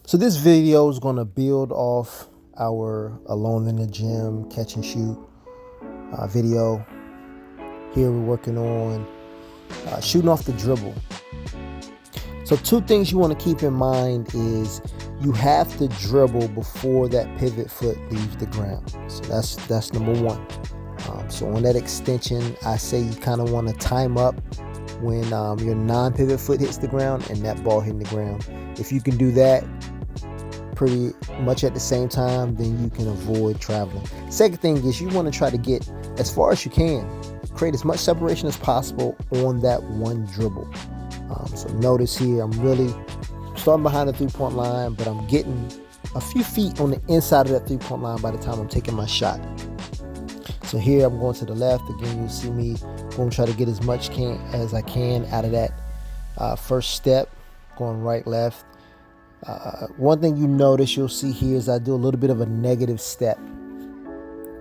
So this video is going to build off our Alone in the Gym catch and shoot video. Here we're working on shooting off the dribble. So two things you want to keep in mind is you have to dribble before that pivot foot leaves the ground. So that's number one. So on that extension, I say you kind of want to time up when your non-pivot foot hits the ground and that ball hitting the ground. If you can do that pretty much at the same time, then you can avoid traveling. Second thing is you want to try to get as far as you can, create as much separation as possible on that one dribble. So notice here, I'm really starting behind the three-point line, but I'm getting a few feet on the inside of that three-point line by the time I'm taking my shot. So here I'm going to the left. Again, you'll see me going to try to get as much as I can out of that first step, going right, left. One thing you notice, you'll see here, is I do a little bit of a negative step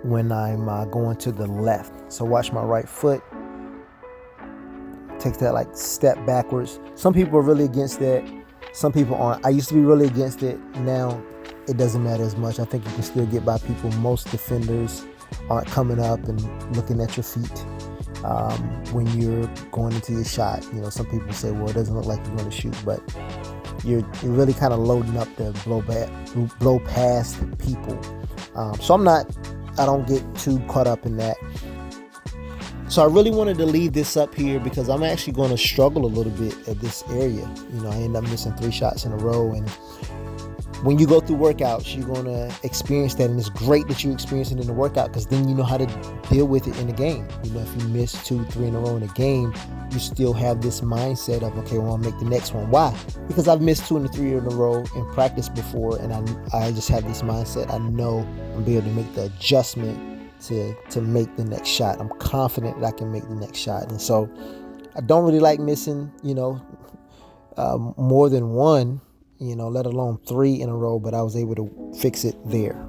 when I'm going to the left. So watch my right foot. Take that like step backwards. Some people are really against that. Some people aren't. I used to be really against it. Now it doesn't matter as much. I think you can still get by people. Most defenders aren't coming up and looking at your feet when you're going into your shot. You know, some people say, well, it doesn't look like you're going to shoot, but you're really kind of loading up to blow past people. So I don't get too caught up in that. So I really wanted to leave this up here because I'm actually going to struggle a little bit at this area. You know, I end up missing 3 shots in a row, and when you go through workouts, you're going to experience that, and it's great that you experience it in the workout because then you know how to deal with it in the game. You know, if you miss 2, 3 in a row in a game, you still have this mindset of, okay, well, I'll make the next one. Why? Because I've missed 2 and 3 in a row in practice before, and I just have this mindset. I know I'm be able to make the adjustment to make the next shot. I'm confident that I can make the next shot, and so I don't really like missing, you know, more than 1. You know, let alone 3 in a row, but I was able to fix it there.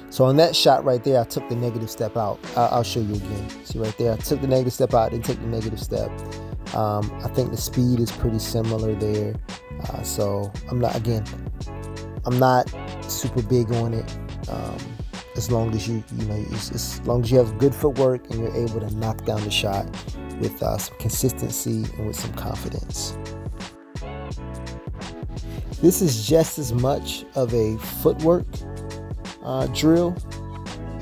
So on that shot right there, I took the negative step out. I'll show you again. See right there, I took the negative step out, didn't take the negative step. I think the speed is pretty similar there. So I'm not super big on it. As long as as long as you have good footwork and you're able to knock down the shot with some consistency and with some confidence. This is just as much of a footwork drill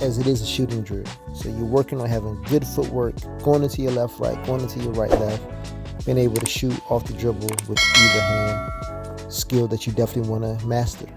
as it is a shooting drill. So you're working on having good footwork, going into your left, right, going into your right, left, being able to shoot off the dribble with either hand, skill that you definitely want to master.